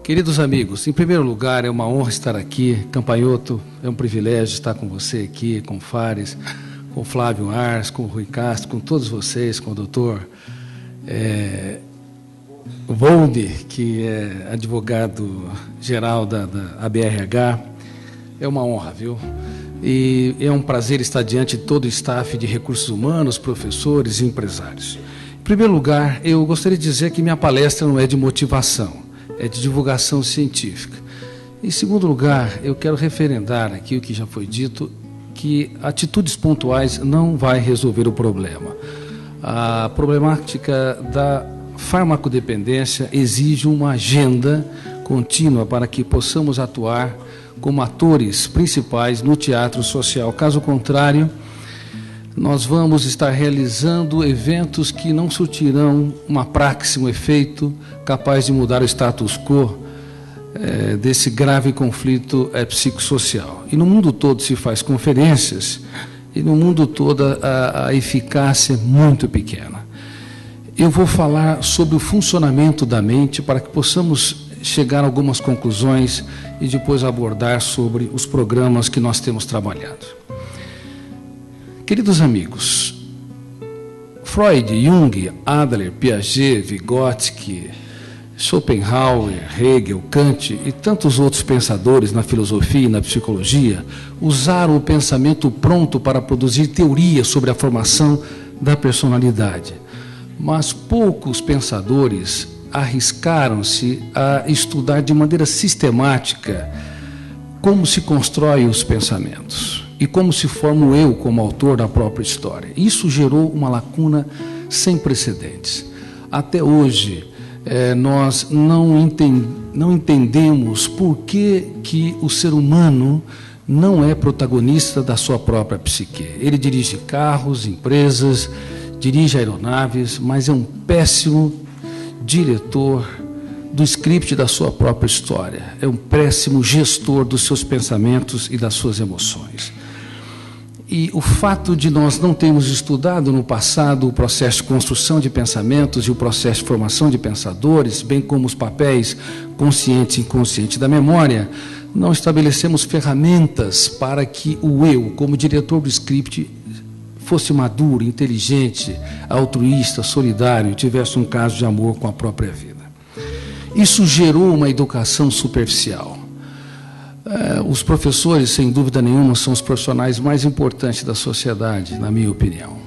Queridos amigos, em primeiro lugar, é uma honra estar aqui. Campanhoto, é um privilégio estar com você aqui, com o Fares, com o Flávio Ars, com o Rui Castro, com todos vocês, com o doutor Volde, que é advogado-geral da ABRH. É uma honra, viu? E é um prazer estar diante de todo o staff de recursos humanos, professores e empresários. Em primeiro lugar, eu gostaria de dizer que minha palestra não é de motivação, é de divulgação científica. Em segundo lugar, eu quero referendar aqui o que já foi dito, que atitudes pontuais não vai resolver o problema. A problemática da farmacodependência exige uma agenda contínua para que possamos atuar como atores principais no teatro social. Caso contrário, nós vamos estar realizando eventos que não surtirão uma praxe, um efeito capaz de mudar o status quo desse grave conflito psicossocial. E no mundo todo se faz conferências, e no mundo todo a eficácia é muito pequena. Eu vou falar sobre o funcionamento da mente para que possamos chegar a algumas conclusões e depois abordar sobre os programas que nós temos trabalhado. Queridos amigos, Freud, Jung, Adler, Piaget, Vygotsky, Schopenhauer, Hegel, Kant e tantos outros pensadores na filosofia e na psicologia usaram o pensamento pronto para produzir teorias sobre a formação da personalidade. Mas poucos pensadores arriscaram-se a estudar de maneira sistemática como se constrói os pensamentos e como se forma o eu como autor da própria história. Isso gerou uma lacuna sem precedentes. Até hoje, nós não entendemos por que o ser humano não é protagonista da sua própria psique. Ele dirige carros, empresas, dirige aeronaves, mas é um péssimo diretor do script da sua própria história. É um péssimo gestor dos seus pensamentos e das suas emoções. E o fato de nós não termos estudado no passado o processo de construção de pensamentos e o processo de formação de pensadores, bem como os papéis consciente e inconsciente da memória, não estabelecemos ferramentas para que o eu, como diretor do script, fosse maduro, inteligente, altruísta, solidário, tivesse um caso de amor com a própria vida. Isso gerou uma educação superficial. Os professores, sem dúvida nenhuma, são os profissionais mais importantes da sociedade, na minha opinião.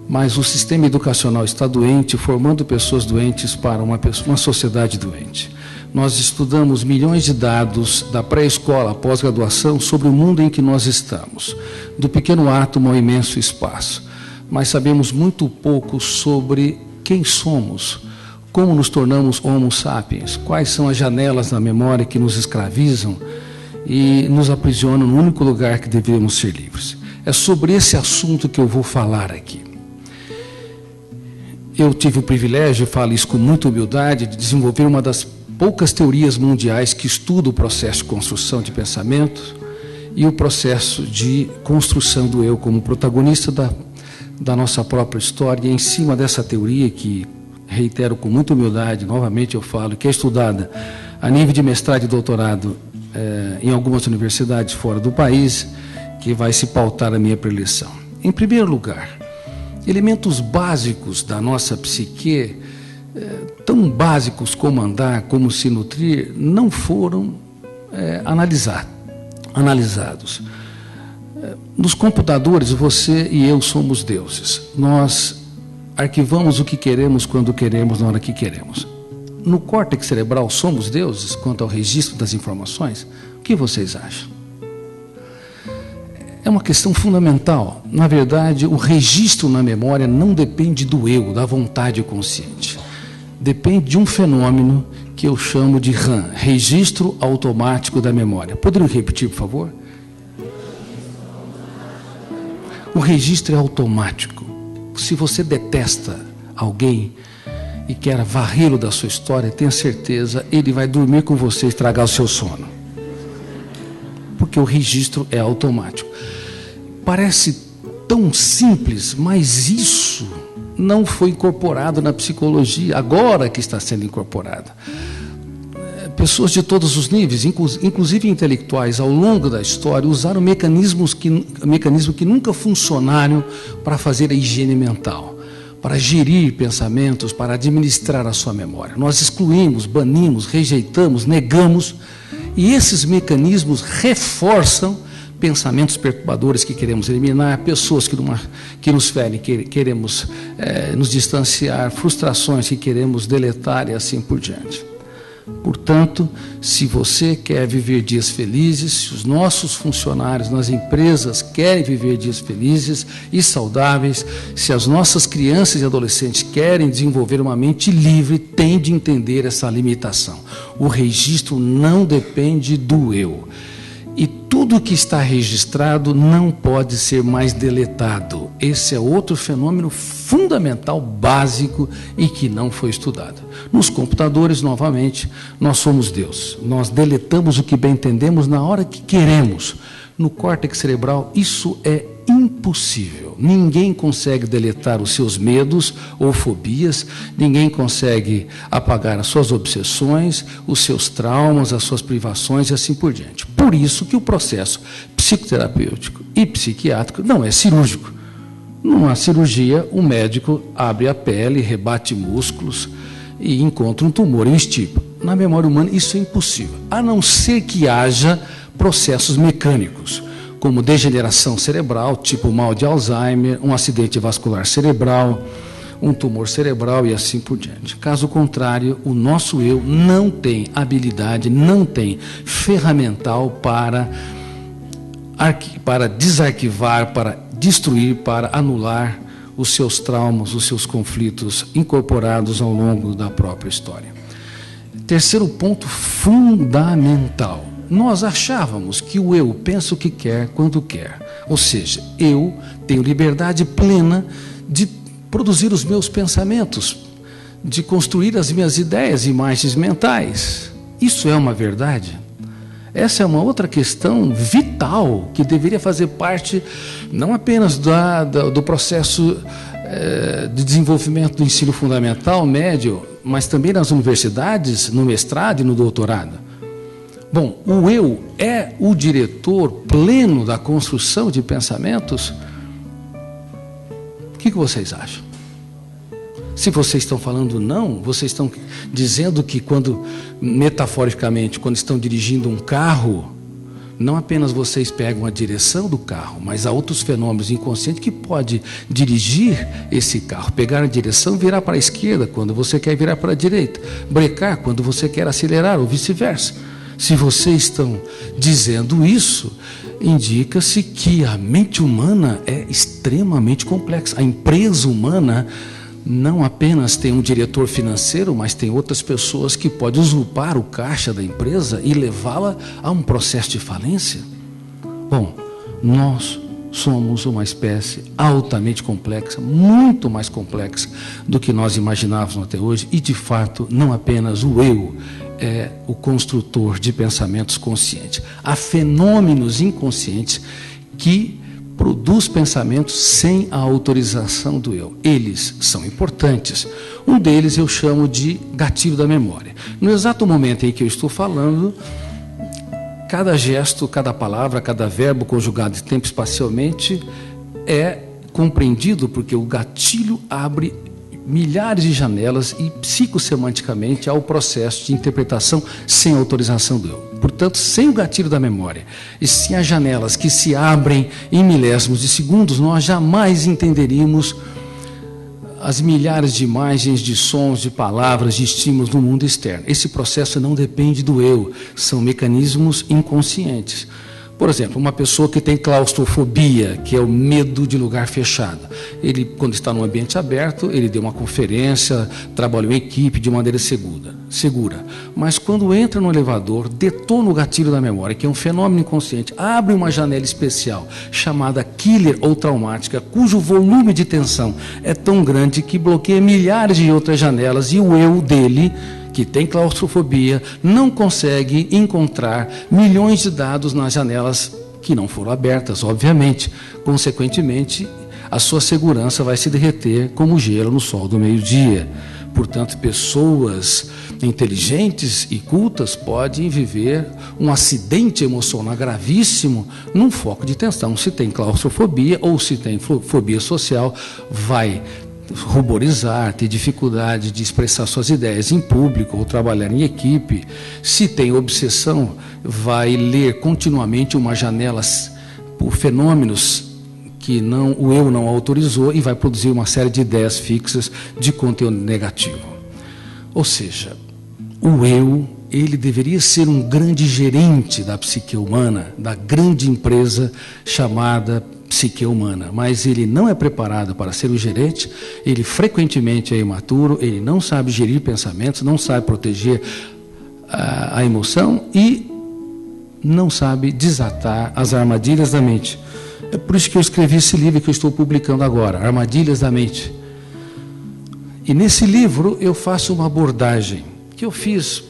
Mas o sistema educacional está doente, formando pessoas doentes para uma sociedade doente. Nós estudamos milhões de dados da pré-escola à pós-graduação sobre o mundo em que nós estamos, do pequeno átomo ao imenso espaço. Mas sabemos muito pouco sobre quem somos, como nos tornamos homo sapiens, quais são as janelas na memória que nos escravizam e nos aprisionam no único lugar que deveríamos ser livres. É sobre esse assunto que eu vou falar aqui. Eu tive o privilégio, falo isso com muita humildade, de desenvolver uma das poucas teorias mundiais que estuda o processo de construção de pensamento e o processo de construção do eu como protagonista da nossa própria história. E em cima dessa teoria, que reitero com muita humildade, novamente eu falo, que é estudada a nível de mestrado e doutorado em algumas universidades fora do país, que vai se pautar a minha preleção. Em primeiro lugar, elementos básicos da nossa psique, tão básicos como andar, como se nutrir, não foram analisados. Nos computadores, você e eu somos deuses. Nós arquivamos o que queremos, quando queremos, na hora que queremos. No córtex cerebral, somos deuses quanto ao registro das informações? O que vocês acham? É uma questão fundamental. Na verdade, o registro na memória não depende do eu, da vontade consciente. Depende de um fenômeno que eu chamo de RAM, registro automático da memória. Poderiam repetir, por favor? O registro é automático. Se você detesta alguém e quer varrê-lo da sua história, tenha certeza, ele vai dormir com você e estragar o seu sono. Porque o registro é automático. Parece tão simples, mas isso não foi incorporado na psicologia, agora que está sendo incorporado. Pessoas de todos os níveis, inclusive intelectuais, ao longo da história, usaram mecanismos que nunca funcionaram para fazer a higiene mental, para gerir pensamentos, para administrar a sua memória. Nós excluímos, banimos, rejeitamos, negamos, e esses mecanismos reforçam pensamentos perturbadores que queremos eliminar, pessoas que nos ferem, queremos nos distanciar, frustrações que queremos deletar e assim por diante. Portanto, se você quer viver dias felizes, se os nossos funcionários nas empresas querem viver dias felizes e saudáveis, se as nossas crianças e adolescentes querem desenvolver uma mente livre, tem de entender essa limitação. O registro não depende do eu. E tudo que está registrado não pode ser mais deletado. Esse é outro fenômeno fundamental, básico e que não foi estudado. Nos computadores, novamente, nós somos Deus. Nós deletamos o que bem entendemos na hora que queremos. No córtex cerebral, isso é impossível. Ninguém consegue deletar os seus medos ou fobias, ninguém consegue apagar as suas obsessões, os seus traumas, as suas privações e assim por diante. Por isso que o processo psicoterapêutico e psiquiátrico não é cirúrgico. Numa cirurgia, o médico abre a pele, rebate músculos e encontra um tumor e o extirpa. Na memória humana, isso é impossível, a não ser que haja processos mecânicos, como degeneração cerebral, tipo mal de Alzheimer, um acidente vascular cerebral, um tumor cerebral e assim por diante. Caso contrário, o nosso eu não tem habilidade, não tem ferramental para desarquivar, para destruir, para anular os seus traumas, os seus conflitos incorporados ao longo da própria história. Terceiro ponto fundamental. Nós achávamos que o eu pensa o que quer, quando quer. Ou seja, eu tenho liberdade plena de produzir os meus pensamentos, de construir as minhas ideias e imagens mentais. Isso é uma verdade? Essa é uma outra questão vital que deveria fazer parte não apenas do processo de desenvolvimento do ensino fundamental, médio, mas também nas universidades, no mestrado e no doutorado. Bom, o eu é o diretor pleno da construção de pensamentos? O que vocês acham? Se vocês estão falando não, vocês estão dizendo que metaforicamente, quando estão dirigindo um carro, não apenas vocês pegam a direção do carro, mas há outros fenômenos inconscientes que pode dirigir esse carro, pegar a direção e virar para a esquerda quando você quer virar para a direita, brecar quando você quer acelerar ou vice-versa. Se vocês estão dizendo isso, indica-se que a mente humana é extremamente complexa. A empresa humana não apenas tem um diretor financeiro, mas tem outras pessoas que podem usurpar o caixa da empresa e levá-la a um processo de falência. Bom, nós somos uma espécie altamente complexa, muito mais complexa do que nós imaginávamos até hoje, e de fato não apenas o eu é o construtor de pensamentos conscientes. Há fenômenos inconscientes que produz pensamentos sem a autorização do eu. Eles são importantes. Um deles eu chamo de gatilho da memória. No exato momento em que eu estou falando, cada gesto, cada palavra, cada verbo conjugado tempo espacialmente é compreendido porque o gatilho abre milhares de janelas e psicossemanticamente há o processo de interpretação sem autorização do eu. Portanto, sem o gatilho da memória e sem as janelas que se abrem em milésimos de segundos, nós jamais entenderíamos as milhares de imagens, de sons, de palavras, de estímulos no mundo externo. Esse processo não depende do eu, são mecanismos inconscientes. Por exemplo, uma pessoa que tem claustrofobia, que é o medo de lugar fechado. Ele, quando está num ambiente aberto, ele deu uma conferência, trabalhou em equipe de maneira segura. Mas quando entra no elevador, detona o gatilho da memória, que é um fenômeno inconsciente, abre uma janela especial, chamada killer ou traumática, cujo volume de tensão é tão grande que bloqueia milhares de outras janelas e o eu dele, que tem claustrofobia, não consegue encontrar milhões de dados nas janelas que não foram abertas, obviamente. Consequentemente, a sua segurança vai se derreter como gelo no sol do meio-dia. Portanto, pessoas inteligentes e cultas podem viver um acidente emocional gravíssimo num foco de tensão. Se tem claustrofobia ou se tem fobia social, vai ruborizar, ter dificuldade de expressar suas ideias em público ou trabalhar em equipe. Se tem obsessão, vai ler continuamente uma janela por fenômenos que o eu não autorizou e vai produzir uma série de ideias fixas de conteúdo negativo. Ou seja, o eu, ele deveria ser um grande gerente da psique humana, da grande empresa chamada psique humana, mas ele não é preparado para ser o gerente, ele frequentemente é imaturo, ele não sabe gerir pensamentos, não sabe proteger a emoção e não sabe desatar as armadilhas da mente. É por isso que eu escrevi esse livro que eu estou publicando agora, Armadilhas da Mente. E nesse livro eu faço uma abordagem que eu fiz,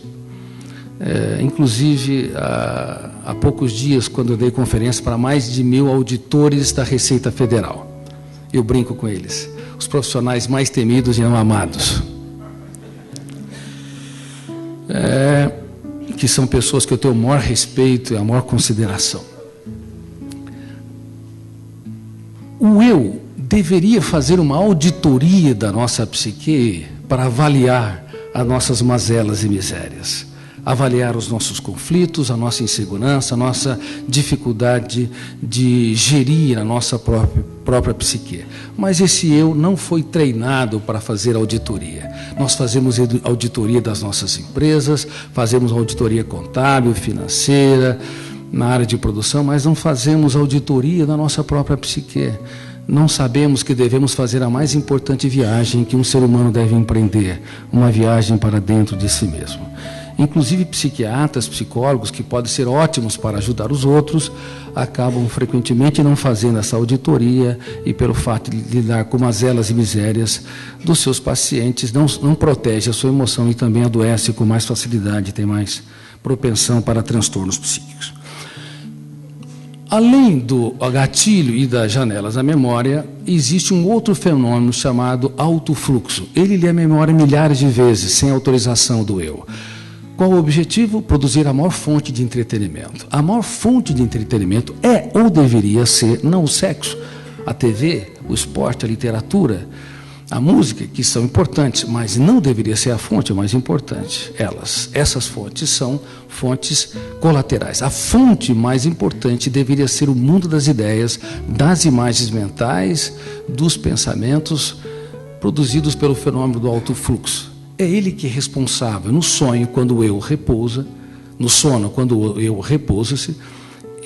inclusive há poucos dias, quando eu dei conferência para mais de 1000 auditores da Receita Federal. Eu brinco com eles, os profissionais mais temidos e não amados. Que são pessoas que eu tenho o maior respeito e a maior consideração. O eu deveria fazer uma auditoria da nossa psique para avaliar as nossas mazelas e misérias, avaliar os nossos conflitos, a nossa insegurança, a nossa dificuldade de gerir a nossa própria psique. Mas esse eu não foi treinado para fazer auditoria. Nós fazemos auditoria das nossas empresas, fazemos auditoria contábil, financeira, na área de produção, mas não fazemos auditoria da nossa própria psique. Não sabemos que devemos fazer a mais importante viagem que um ser humano deve empreender, uma viagem para dentro de si mesmo. Inclusive psiquiatras, psicólogos, que podem ser ótimos para ajudar os outros, acabam frequentemente não fazendo essa auditoria e, pelo fato de lidar com mazelas e misérias dos seus pacientes, não protege a sua emoção e também adoece com mais facilidade, tem mais propensão para transtornos psíquicos. Além do gatilho e das janelas da memória, existe um outro fenômeno chamado autofluxo. Ele lê a memória milhares de vezes, sem autorização do eu. Qual o objetivo? Produzir a maior fonte de entretenimento. A maior fonte de entretenimento é ou deveria ser não o sexo, a TV, o esporte, a literatura, a música, que são importantes, mas não deveria ser a fonte mais importante. Essas fontes são fontes colaterais. A fonte mais importante deveria ser o mundo das ideias, das imagens mentais, dos pensamentos produzidos pelo fenômeno do autofluxo. É ele que é responsável. No sonho, quando o eu repousa, no sono, quando o eu repousa-se,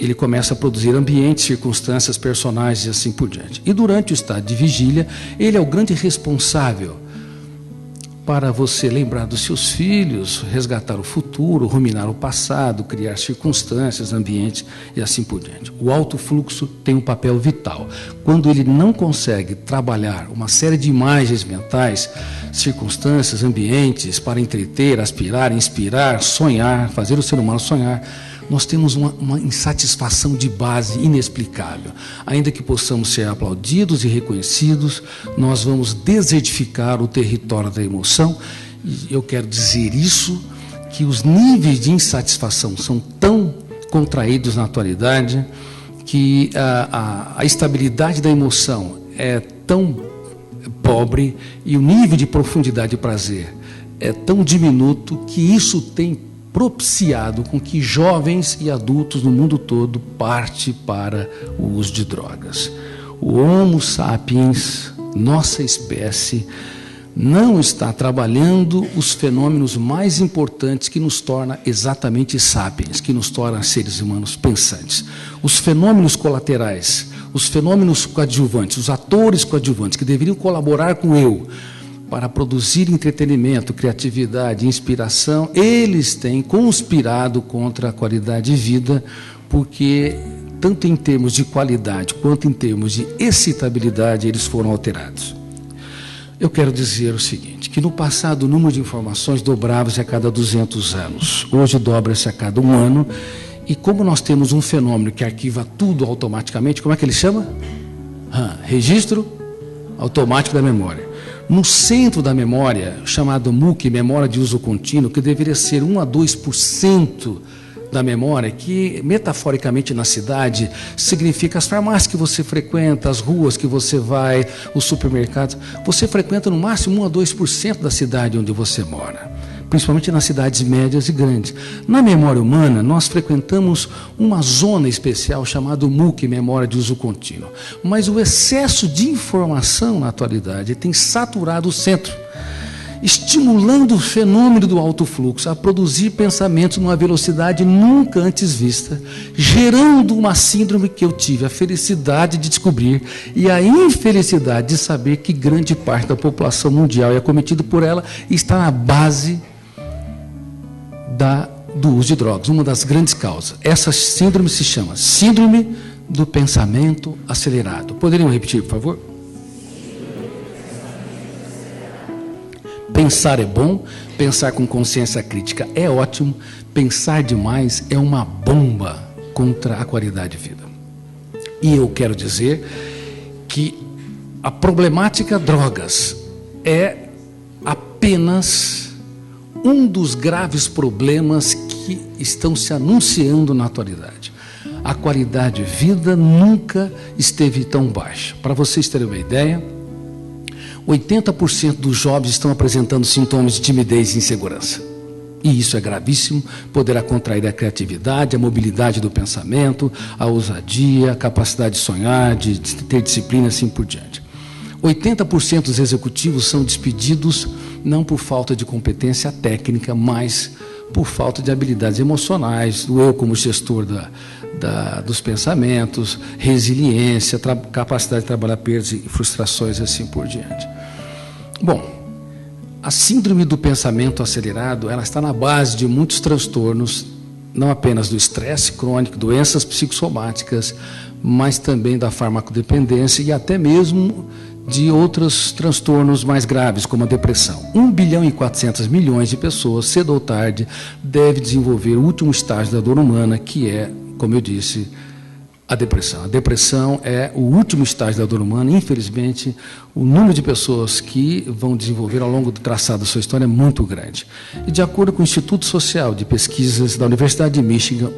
ele começa a produzir ambientes, circunstâncias, personagens e assim por diante. E durante o estado de vigília, ele é o grande responsável para você lembrar dos seus filhos, resgatar o futuro, ruminar o passado, criar circunstâncias, ambientes e assim por diante. O autofluxo tem um papel vital. Quando ele não consegue trabalhar uma série de imagens mentais, circunstâncias, ambientes para entreter, aspirar, inspirar, sonhar, fazer o ser humano sonhar, nós temos uma insatisfação de base inexplicável. Ainda que possamos ser aplaudidos e reconhecidos, nós vamos desertificar o território da emoção. E eu quero dizer isso, que os níveis de insatisfação são tão contraídos na atualidade, que a estabilidade da emoção é tão pobre e o nível de profundidade de prazer é tão diminuto que isso tem propiciado com que jovens e adultos no mundo todo partem para o uso de drogas. O Homo sapiens, nossa espécie, não está trabalhando os fenômenos mais importantes que nos torna exatamente sapiens, que nos torna seres humanos pensantes. Os fenômenos colaterais, os fenômenos coadjuvantes, os atores coadjuvantes que deveriam colaborar com o eu, para produzir entretenimento, criatividade, inspiração, eles têm conspirado contra a qualidade de vida, porque tanto em termos de qualidade quanto em termos de excitabilidade eles foram alterados. Eu quero dizer o seguinte, que no passado o número de informações dobrava-se a cada 200 anos, hoje dobra-se a cada 1 ano, e como nós temos um fenômeno que arquiva tudo automaticamente, como é que ele chama? Registro automático da memória. No centro da memória, chamado MUC, memória de uso contínuo, que deveria ser 1 a 2% da memória, que metaforicamente na cidade significa as farmácias que você frequenta, as ruas que você vai, os supermercados. Você frequenta no máximo 1 a 2% da cidade onde você mora, principalmente nas cidades médias e grandes. Na memória humana, nós frequentamos uma zona especial chamada MUC, memória de uso contínuo. Mas o excesso de informação na atualidade tem saturado o centro, estimulando o fenômeno do alto fluxo a produzir pensamentos numa velocidade nunca antes vista, gerando uma síndrome que eu tive a felicidade de descobrir e a infelicidade de saber que grande parte da população mundial é acometida por ela e está na base do uso de drogas, uma das grandes causas. Essa síndrome se chama Síndrome do Pensamento Acelerado. Poderiam repetir, por favor? Pensar é bom, pensar com consciência crítica é ótimo, pensar demais é uma bomba contra a qualidade de vida. E eu quero dizer que a problemática drogas é apenas um dos graves problemas que estão se anunciando na atualidade. A qualidade de vida nunca esteve tão baixa. Para vocês terem uma ideia, 80% dos jovens estão apresentando sintomas de timidez e insegurança. E isso é gravíssimo, poderá contrair a criatividade, a mobilidade do pensamento, a ousadia, a capacidade de sonhar, de ter disciplina, assim por diante. 80% dos executivos são despedidos não por falta de competência técnica, mas por falta de habilidades emocionais, do eu como gestor dos pensamentos, resiliência, capacidade de trabalhar perdas e frustrações, assim por diante. Bom, a síndrome do pensamento acelerado, ela está na base de muitos transtornos, não apenas do estresse crônico, doenças psicossomáticas, mas também da farmacodependência e até mesmo de outros transtornos mais graves, como a depressão. 1 bilhão e 400 milhões de pessoas, cedo ou tarde, devem desenvolver o último estágio da dor humana, que é, como eu disse, a depressão. A depressão é o último estágio da dor humana. Infelizmente, o número de pessoas que vão desenvolver ao longo do traçado da sua história é muito grande. E de acordo com o Instituto Social de Pesquisas da Universidade de Michigan,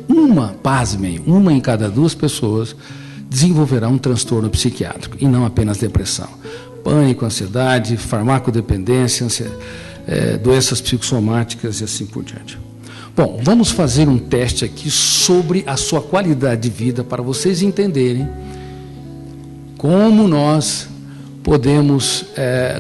pasmem, uma em cada 2 pessoas desenvolverá um transtorno psiquiátrico, e não apenas depressão. Pânico, ansiedade, farmacodependência, doenças psicossomáticas e assim por diante. Bom, vamos fazer um teste aqui sobre a sua qualidade de vida para vocês entenderem como nós podemos,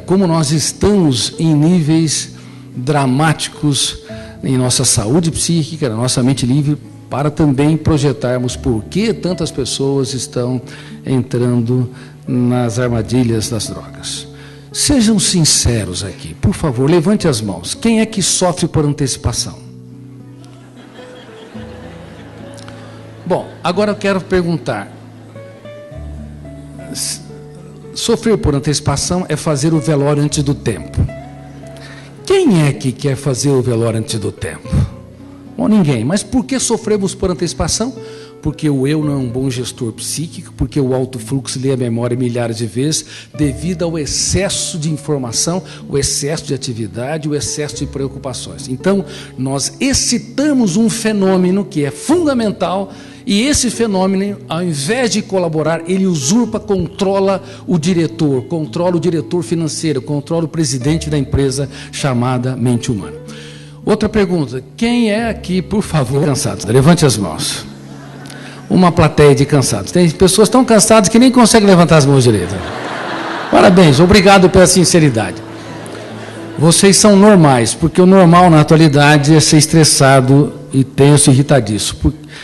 como nós estamos em níveis dramáticos em nossa saúde psíquica, na nossa mente livre, para também projetarmos por que tantas pessoas estão entrando nas armadilhas das drogas. Sejam sinceros aqui, por favor, levante as mãos. Quem é que sofre por antecipação? Bom, agora eu quero perguntar. Sofrer por antecipação é fazer o velório antes do tempo. Quem é que quer fazer o velório antes do tempo? Bom, ninguém. Mas por que sofremos por antecipação? Porque o eu não é um bom gestor psíquico, porque o alto fluxo lê a memória milhares de vezes, devido ao excesso de informação, o excesso de atividade, o excesso de preocupações. Então, nós excitamos um fenômeno que é fundamental, e esse fenômeno, ao invés de colaborar, ele usurpa, controla o diretor financeiro, controla o presidente da empresa chamada mente humana. Outra pergunta, quem é aqui, por favor, cansado? Levante as mãos. Uma plateia de cansados. Tem pessoas tão cansadas que nem conseguem levantar as mãos direito. Parabéns, obrigado pela sinceridade. Vocês são normais, porque o normal na atualidade é ser estressado e tenso e irritadiço.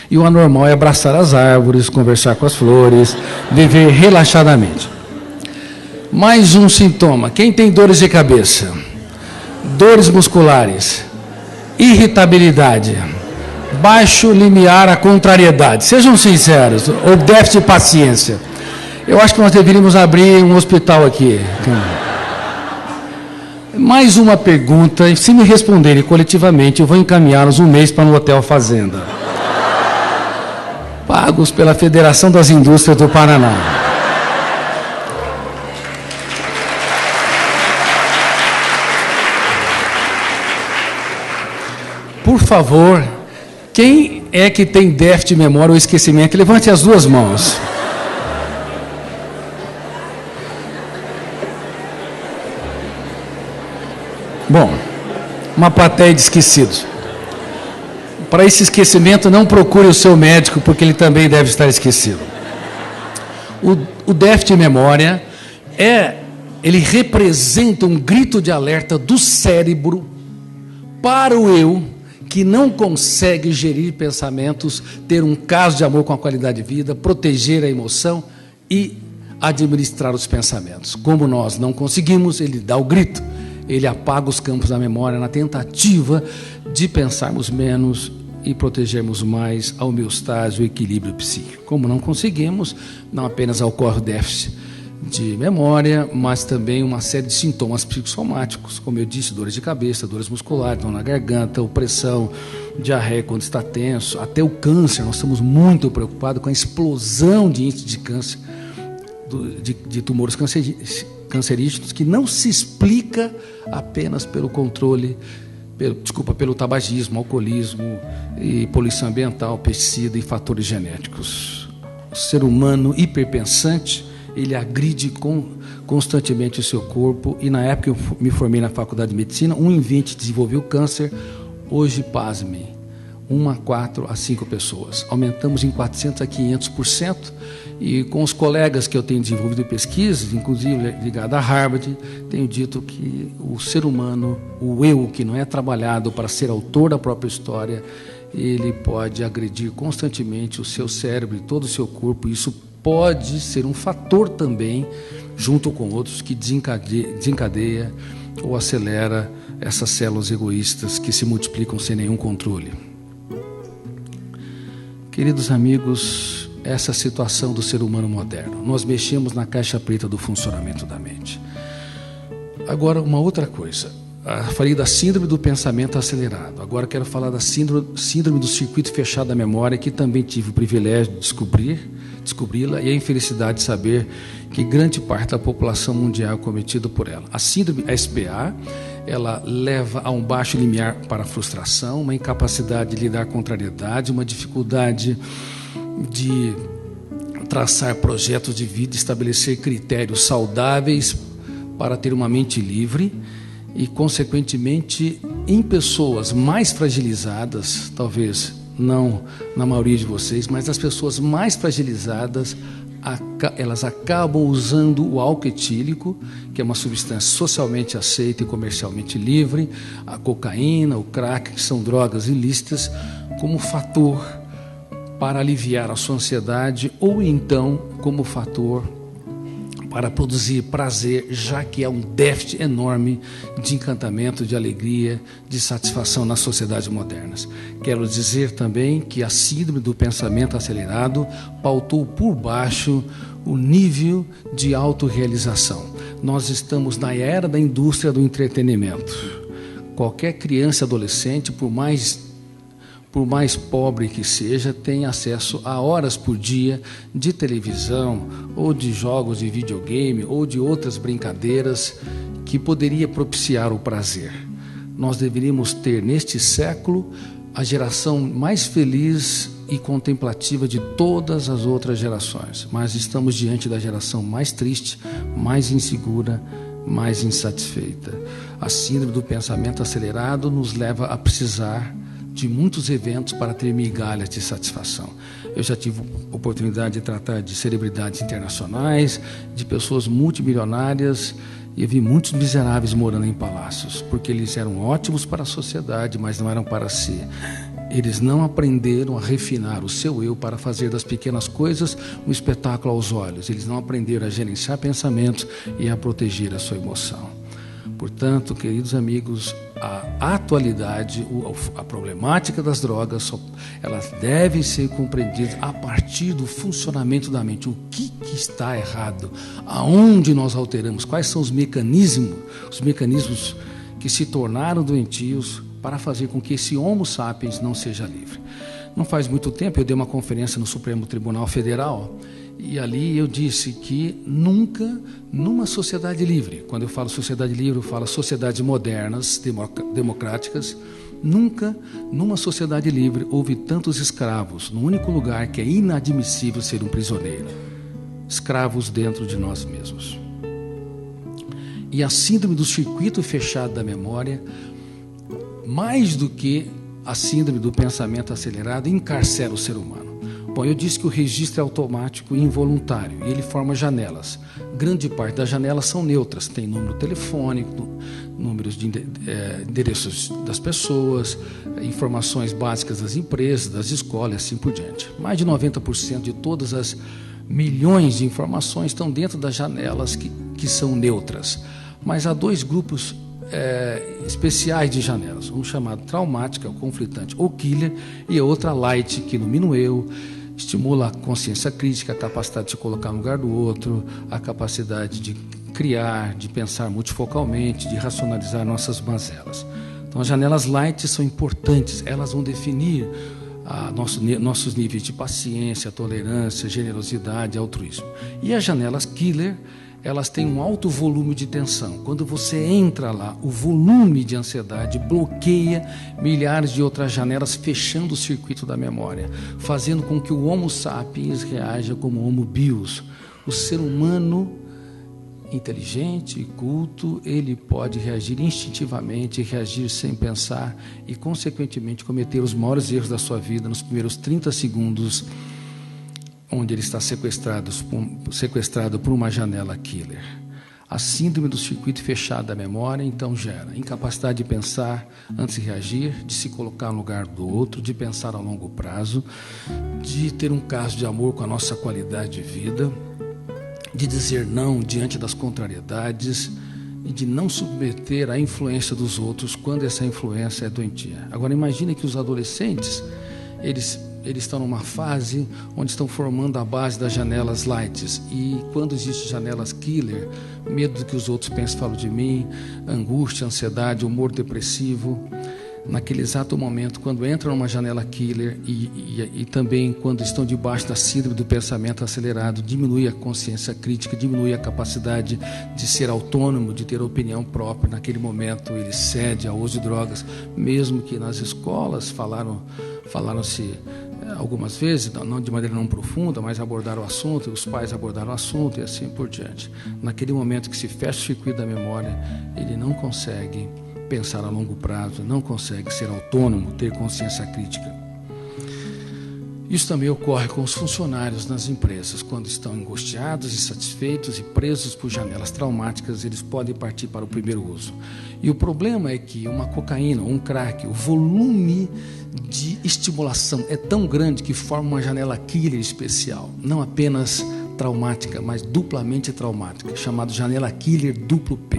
E o anormal é abraçar as árvores, conversar com as flores, viver relaxadamente. Mais um sintoma. Quem tem dores de cabeça? Dores musculares, irritabilidade, baixo limiar à contrariedade. Sejam sinceros, ou déficit de paciência. Eu acho que nós deveríamos abrir um hospital aqui. Mais uma pergunta, e se me responderem coletivamente, eu vou encaminhá-los um mês para no Hotel Fazenda. Pagos pela Federação das Indústrias do Paraná. favor, quem é que tem déficit de memória ou esquecimento? Levante as duas mãos. Bom, uma plateia de esquecidos. Para esse esquecimento, não procure o seu médico, porque ele também deve estar esquecido. O déficit de memória ele representa um grito de alerta do cérebro para o eu, que não consegue gerir pensamentos, ter um caso de amor com a qualidade de vida, proteger a emoção e administrar os pensamentos. Como nós não conseguimos, ele dá o grito, ele apaga os campos da memória na tentativa de pensarmos menos e protegermos mais a homeostase, o equilíbrio psíquico. Como não conseguimos, não apenas ocorre o déficit de memória, mas também uma série de sintomas psicossomáticos, como eu disse, dores de cabeça, dores musculares, dor na garganta, opressão, diarreia quando está tenso, até o câncer. Nós estamos muito preocupados com a explosão de índice de câncer, de tumores cancerígenos, que não se explica apenas pelo controle, pelo tabagismo, alcoolismo e poluição ambiental, pesticida e fatores genéticos. O ser humano hiperpensante, ele agride constantemente o seu corpo, e na época eu me formei na faculdade de medicina, um em 20 desenvolveu câncer. Hoje, pasme, 1 a 4 a 5 pessoas. Aumentamos em 400 a 500%, e com os colegas que eu tenho desenvolvido pesquisas, inclusive ligado a Harvard, tenho dito que o ser humano, o eu, que não é trabalhado para ser autor da própria história, ele pode agredir constantemente o seu cérebro e todo o seu corpo, e isso pode ser um fator também, junto com outros, que desencadeia ou acelera essas células egoístas que se multiplicam sem nenhum controle. Queridos amigos, essa é a situação do ser humano moderno. Nós mexemos na caixa preta do funcionamento da mente. Agora, uma outra coisa. Falei da síndrome do pensamento acelerado. Agora quero falar da síndrome do circuito fechado da memória, que também tive o privilégio de descobri-la, e a infelicidade de saber que grande parte da população mundial é cometida por ela. A síndrome SPA, ela leva a um baixo limiar para a frustração, uma incapacidade de lidar com contrariedade, uma dificuldade de traçar projetos de vida, estabelecer critérios saudáveis para ter uma mente livre, e, consequentemente, em pessoas mais fragilizadas, talvez não na maioria de vocês, mas as pessoas mais fragilizadas, elas acabam usando o álcool etílico, que é uma substância socialmente aceita e comercialmente livre, a cocaína, o crack, que são drogas ilícitas, como fator para aliviar a sua ansiedade, ou então como fator para produzir prazer, já que há um déficit enorme de encantamento, de alegria, de satisfação nas sociedades modernas. Quero dizer também que a síndrome do pensamento acelerado pautou por baixo o nível de autorrealização. Nós estamos na era da indústria do entretenimento. Qualquer criança e adolescente, por mais pobre que seja, tem acesso a horas por dia de televisão, ou de jogos de videogame, ou de outras brincadeiras que poderia propiciar o prazer. Nós deveríamos ter, neste século, a geração mais feliz e contemplativa de todas as outras gerações, mas estamos diante da geração mais triste, mais insegura, mais insatisfeita. A síndrome do pensamento acelerado nos leva a precisar de muitos eventos para ter migalhas de satisfação. Eu já tive oportunidade de tratar de celebridades internacionais, de pessoas multimilionárias, e eu vi muitos miseráveis morando em palácios, porque eles eram ótimos para a sociedade, mas não eram para si. Eles não aprenderam a refinar o seu eu para fazer das pequenas coisas um espetáculo aos olhos. Eles não aprenderam a gerenciar pensamentos e a proteger a sua emoção. Portanto, queridos amigos, a atualidade, a problemática das drogas, elas devem ser compreendidas a partir do funcionamento da mente. O que está errado? Aonde nós alteramos? Quais são os mecanismos que se tornaram doentios para fazer com que esse Homo sapiens não seja livre? Não faz muito tempo eu dei uma conferência no Supremo Tribunal Federal, e ali eu disse que nunca, numa sociedade livre, quando eu falo sociedade livre, eu falo sociedades modernas, democráticas, Nunca, numa sociedade livre, houve tantos escravos no único lugar que é inadmissível ser um prisioneiro. Escravos dentro de nós mesmos. E a síndrome do circuito fechado da memória, mais do que a síndrome do pensamento acelerado, encarcera o ser humano. Bom, eu disse que o registro é automático e involuntário, e ele forma janelas. Grande parte das janelas são neutras, tem número telefônico, números de endereços das pessoas, informações básicas das empresas, das escolas, e assim por diante. Mais de 90% de todas as milhões de informações estão dentro das janelas que são neutras. Mas há dois grupos especiais de janelas, um chamado traumática, conflitante ou killer, e a outra light, que ilumina o eu, estimula a consciência crítica, a capacidade de se colocar no lugar do outro, a capacidade de criar, de pensar multifocalmente, de racionalizar nossas mazelas. Então, as janelas light são importantes, elas vão definir nossos níveis de paciência, tolerância, generosidade, altruísmo. E as janelas killer, elas têm um alto volume de tensão. Quando você entra lá, o volume de ansiedade bloqueia milhares de outras janelas, fechando o circuito da memória, fazendo com que o Homo sapiens reaja como Homo bios. O ser humano inteligente e culto, ele pode reagir instintivamente, reagir sem pensar e, consequentemente, cometer os maiores erros da sua vida nos primeiros 30 segundos, onde ele está sequestrado por uma janela killer. A síndrome do circuito fechado da memória, então, gera incapacidade de pensar antes de reagir, de se colocar no lugar do outro, de pensar a longo prazo, de ter um caso de amor com a nossa qualidade de vida, de dizer não diante das contrariedades e de não submeter à influência dos outros quando essa influência é doentia. Agora, imagine que os adolescentes, eles estão numa fase onde estão formando a base das janelas lights, e quando existem janelas killer, medo do que os outros pensam, falam de mim, angústia, ansiedade, humor depressivo, naquele exato momento, quando entram numa janela killer e também quando estão debaixo da síndrome do pensamento acelerado, diminui a consciência crítica, diminui a capacidade de ser autônomo, de ter opinião própria. Naquele momento ele cede ao uso de drogas, mesmo que nas escolas falaram-se algumas vezes, não de maneira não profunda, mas abordaram o assunto, os pais abordaram o assunto e assim por diante. Naquele momento que se fecha o circuito da memória, ele não consegue pensar a longo prazo, não consegue ser autônomo, ter consciência crítica. Isso também ocorre com os funcionários nas empresas. Quando estão angustiados, insatisfeitos e presos por janelas traumáticas, eles podem partir para o primeiro uso. E o problema é que uma cocaína, um crack, o volume de estimulação é tão grande que forma uma janela killer especial, não apenas traumática, mas duplamente traumática, chamada janela killer duplo P.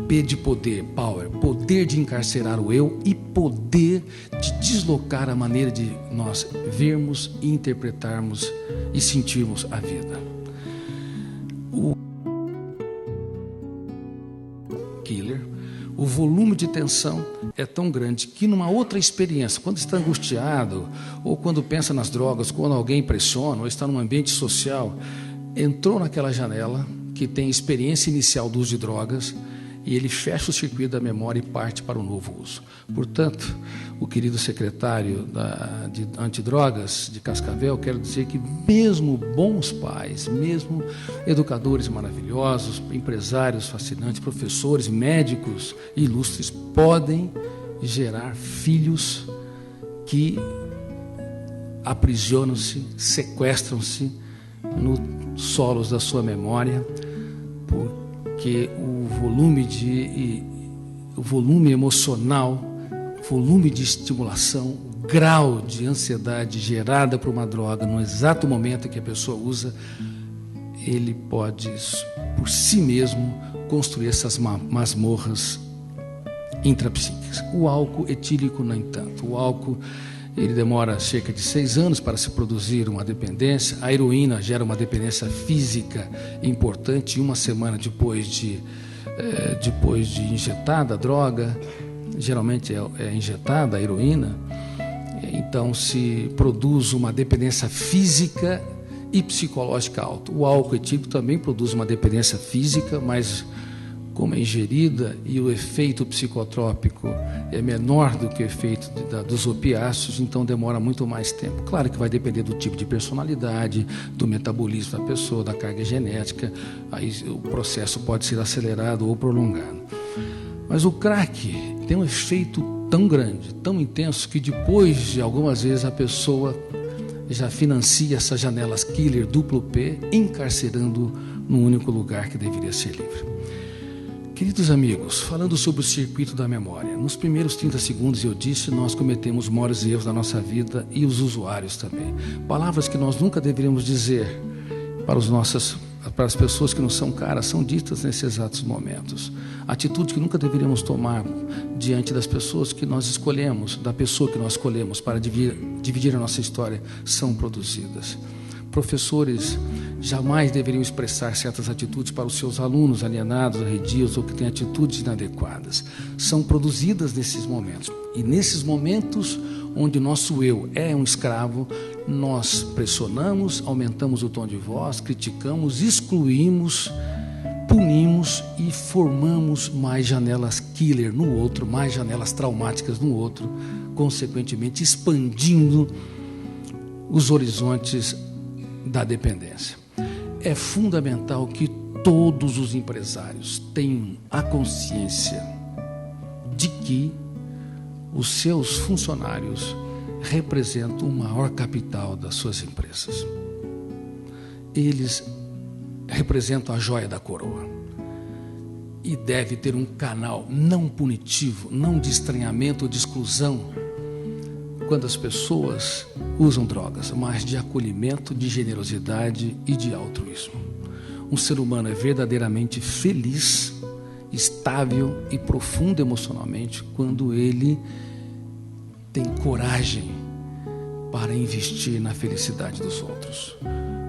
P de poder, power, poder de encarcerar o eu e poder de deslocar a maneira de nós vermos, interpretarmos e sentirmos a vida. O killer, o volume de tensão é tão grande que numa outra experiência, quando está angustiado, ou quando pensa nas drogas, quando alguém pressiona, ou está num ambiente social, entrou naquela janela que tem experiência inicial do uso de drogas, e ele fecha o circuito da memória e parte para o novo uso. Portanto, o querido secretário de antidrogas de Cascavel, quero dizer que mesmo bons pais, mesmo educadores maravilhosos, empresários fascinantes, professores, médicos ilustres, podem gerar filhos que aprisionam-se, sequestram-se nos solos da sua memória, porque o volume emocional, volume de estimulação, o grau de ansiedade gerada por uma droga no exato momento em que a pessoa usa, ele pode, por si mesmo, construir essas masmorras intrapsíquicas. O álcool etílico, no entanto, o álcool ele demora cerca de 6 anos para se produzir uma dependência. A heroína gera uma dependência física importante 1 semana depois de injetada a droga. Geralmente é injetada a heroína. Então se produz uma dependência física e psicológica alta. O álcool etílico também produz uma dependência física, mas como é ingerida e o efeito psicotrópico é menor do que o efeito dos opiáceos, então demora muito mais tempo. Claro que vai depender do tipo de personalidade, do metabolismo da pessoa, da carga genética, aí o processo pode ser acelerado ou prolongado. Mas o crack tem um efeito tão grande, tão intenso, que depois de algumas vezes a pessoa já financia essas janelas killer duplo P, encarcerando no único lugar que deveria ser livre. Queridos amigos, falando sobre o circuito da memória, nos primeiros 30 segundos eu disse, nós cometemos os maiores erros da nossa vida e os usuários também. Palavras que nós nunca deveríamos dizer para as pessoas que não são caras, são ditas nesses exatos momentos. Atitudes que nunca deveríamos tomar diante das pessoas que nós escolhemos, da pessoa que nós escolhemos para dividir a nossa história, são produzidas. Professores jamais deveriam expressar certas atitudes para os seus alunos alienados, arredios ou que têm atitudes inadequadas. São produzidas nesses momentos. E nesses momentos onde nosso eu é um escravo, nós pressionamos, aumentamos o tom de voz, criticamos, excluímos, punimos e formamos mais janelas killer no outro, mais janelas traumáticas no outro, consequentemente expandindo os horizontes da dependência. É fundamental que todos os empresários tenham a consciência de que os seus funcionários representam o maior capital das suas empresas. Eles representam a joia da coroa. E deve ter um canal não punitivo, não de estranhamento ou de exclusão, quando as pessoas usam drogas, mas de acolhimento, de generosidade e de altruísmo. Um ser humano é verdadeiramente feliz, estável e profundo emocionalmente quando ele tem coragem para investir na felicidade dos outros.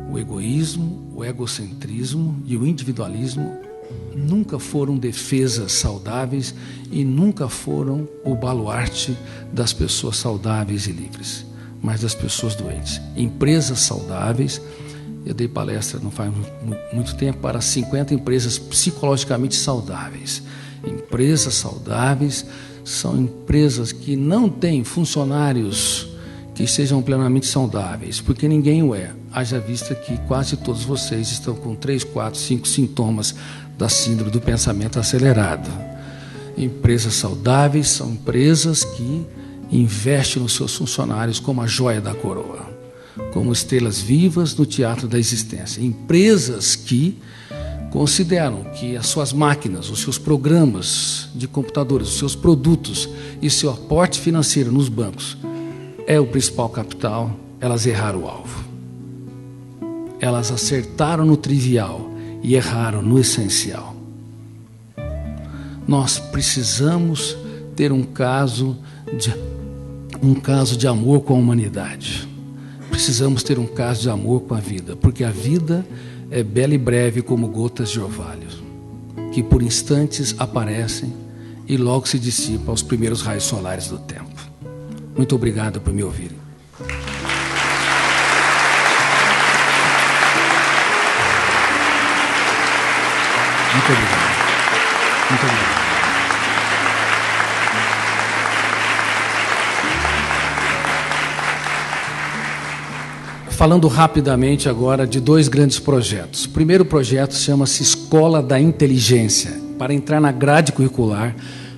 O egoísmo, o egocentrismo e o individualismo nunca foram defesas saudáveis e nunca foram o baluarte das pessoas saudáveis e livres, mas das pessoas doentes. Empresas saudáveis, eu dei palestra não faz muito tempo para 50 empresas psicologicamente saudáveis. Empresas saudáveis são empresas que não têm funcionários que sejam plenamente saudáveis, porque ninguém o é. Haja vista que quase todos vocês estão com 3, 4, 5 sintomas da síndrome do pensamento acelerado. Empresas saudáveis são empresas que investem nos seus funcionários como a joia da coroa, como estrelas vivas no teatro da existência. Empresas que consideram que as suas máquinas, os seus programas de computadores, os seus produtos e seu aporte financeiro nos bancos é o principal capital, elas erraram o alvo. Elas acertaram no trivial e erraram no essencial. Nós precisamos ter um caso de amor com a humanidade. Precisamos ter um caso de amor com a vida, porque a vida é bela e breve como gotas de orvalho, que por instantes aparecem e logo se dissipam aos primeiros raios solares do tempo. Muito obrigado por me ouvirem. Muito obrigado. Muito obrigado. Falando rapidamente agora de 2 grandes projetos. O primeiro projeto chama-se Escola da Inteligência, para entrar na grade curricular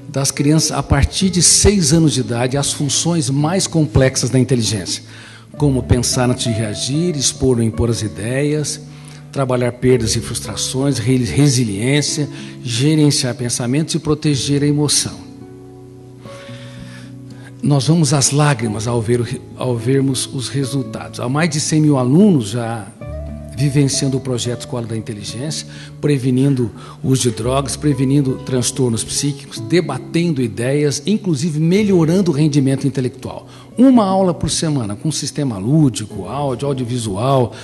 das crianças a partir de 6 anos de idade, as funções mais complexas da inteligência, como pensar antes de reagir, expor ou impor as ideias, trabalhar perdas e frustrações, resiliência, gerenciar pensamentos e proteger a emoção. Nós vamos às lágrimas ao vermos os resultados. Há mais de 100 mil alunos já vivenciando o projeto Escola da Inteligência, prevenindo o uso de drogas, prevenindo transtornos psíquicos, debatendo ideias, inclusive melhorando o rendimento intelectual. 1 aula por semana, com sistema lúdico, áudio, audiovisual.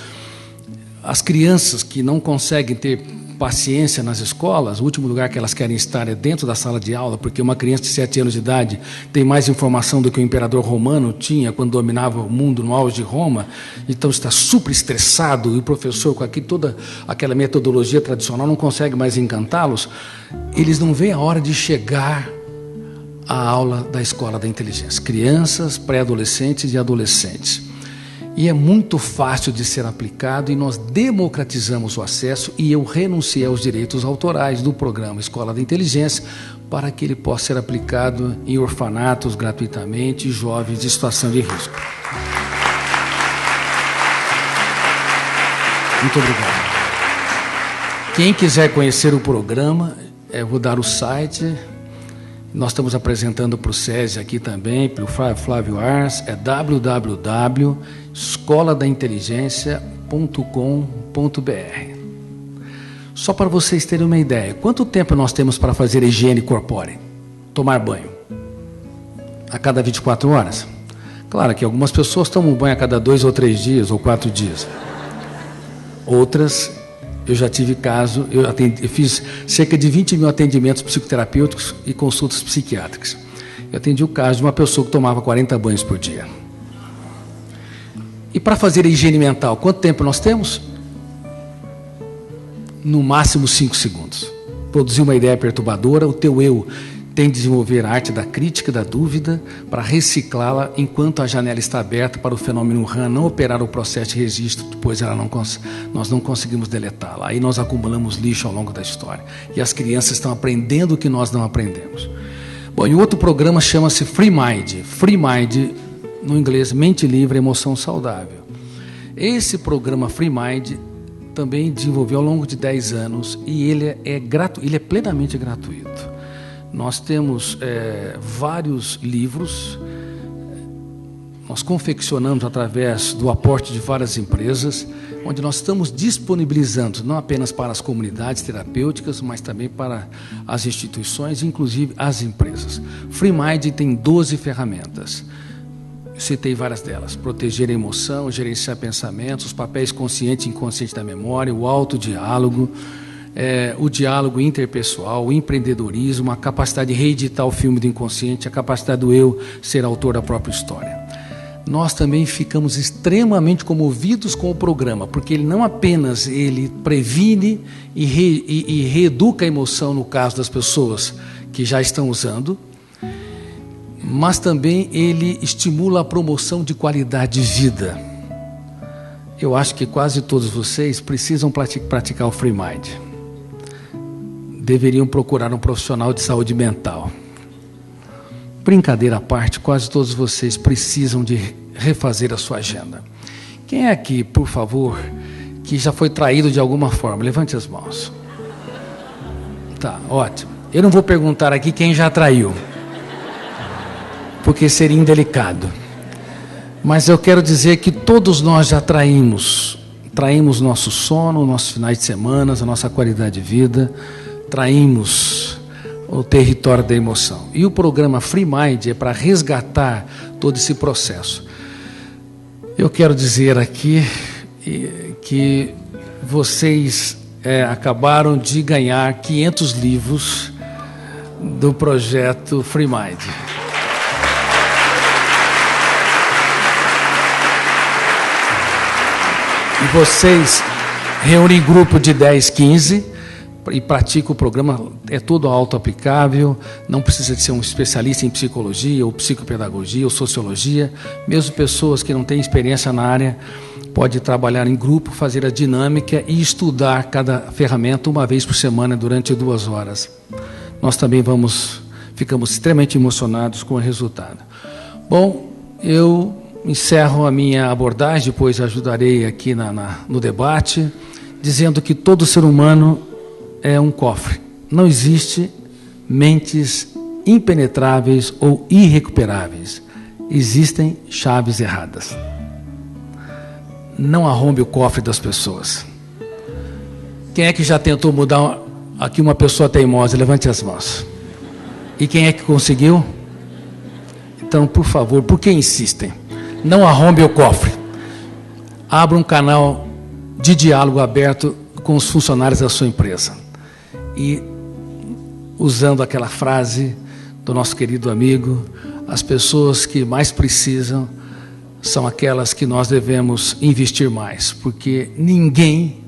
As crianças que não conseguem ter paciência nas escolas. O último lugar que elas querem estar é dentro da sala de aula, porque uma criança de 7 anos de idade tem mais informação do que o imperador romano tinha quando dominava o mundo no auge de Roma. Então está super estressado e o professor, com toda aquela metodologia tradicional, não consegue mais encantá-los. Eles não veem a hora de chegar à aula da Escola da Inteligência. Crianças, pré-adolescentes e adolescentes. E é muito fácil de ser aplicado, e nós democratizamos o acesso, e eu renunciei aos direitos autorais do programa Escola da Inteligência para que ele possa ser aplicado em orfanatos gratuitamente e jovens de situação de risco. Muito obrigado. Quem quiser conhecer o programa, eu vou dar o site. Nós estamos apresentando para o SESI aqui também, pelo Flávio Ars, é www.escoladainteligência.com.br. Só para vocês terem uma ideia, quanto tempo nós temos para fazer higiene corpórea? Tomar banho? A cada 24 horas? Claro que algumas pessoas tomam banho a cada 2 ou 3 dias, ou 4 dias. Outras... Eu já tive caso, eu fiz cerca de 20 mil atendimentos psicoterapêuticos e consultas psiquiátricas. Eu atendi o caso de uma pessoa que tomava 40 banhos por dia. E para fazer a higiene mental, quanto tempo nós temos? No máximo 5 segundos. Produzir uma ideia perturbadora, o teu eu tem de desenvolver a arte da crítica, da dúvida, para reciclá-la enquanto a janela está aberta para o fenômeno RAM não operar o processo de registro, depois nós não conseguimos deletá-la. Aí nós acumulamos lixo ao longo da história. E as crianças estão aprendendo o que nós não aprendemos. Bom, e o outro programa chama-se Free Mind. Free Mind, no inglês, mente livre, emoção saudável. Esse programa Free Mind também desenvolveu ao longo de 10 anos, e ele é plenamente gratuito. Nós temos vários livros, nós confeccionamos através do aporte de várias empresas, onde nós estamos disponibilizando não apenas para as comunidades terapêuticas, mas também para as instituições, inclusive as empresas. Free Mind tem 12 ferramentas. Citei várias delas: proteger a emoção, gerenciar pensamentos, os papéis consciente e inconsciente da memória, o autodiálogo, o diálogo interpessoal, o empreendedorismo, a capacidade de reeditar o filme do inconsciente, a capacidade do eu ser autor da própria história. Nós também ficamos extremamente comovidos com o programa, porque ele não apenas previne e reeduca a emoção no caso das pessoas que já estão usando, mas também ele estimula a promoção de qualidade de vida. Eu acho que quase todos vocês precisam praticar o Free Mind. Deveriam procurar um profissional de saúde mental. Brincadeira à parte, quase todos vocês precisam de refazer a sua agenda. Quem é aqui, por favor, que já foi traído de alguma forma? Levante as mãos. Tá, ótimo. Eu não vou perguntar aqui quem já traiu, porque seria indelicado. Mas eu quero dizer que todos nós já traímos nosso sono, nossos finais de semana, a nossa qualidade de vida, traímos o território da emoção. E o programa Free Mind é para resgatar todo esse processo. Eu quero dizer aqui que vocês acabaram de ganhar 500 livros do projeto Free Mind. E vocês reúnem grupo de 10, 15 e praticam o programa, é todo auto-aplicável, não precisa de ser um especialista em psicologia, ou psicopedagogia, ou sociologia. Mesmo pessoas que não têm experiência na área, pode trabalhar em grupo, fazer a dinâmica e estudar cada ferramenta uma vez por semana durante 2 horas. Nós também ficamos extremamente emocionados com o resultado. Bom, eu encerro a minha abordagem, depois ajudarei aqui no debate, dizendo que todo ser humano é um cofre. Não existe mentes impenetráveis ou irrecuperáveis. Existem chaves erradas. Não arrombe o cofre das pessoas. Quem é que já tentou mudar aqui uma pessoa teimosa? Levante as mãos. E quem é que conseguiu? Então, por favor, por que insistem? Não arrombe o cofre. Abra um canal de diálogo aberto com os funcionários da sua empresa. E, usando aquela frase do nosso querido amigo, as pessoas que mais precisam são aquelas que nós devemos investir mais, porque ninguém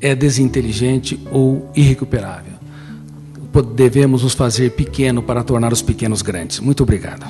é desinteligente ou irrecuperável. Devemos nos fazer pequeno para tornar os pequenos grandes. Muito obrigado.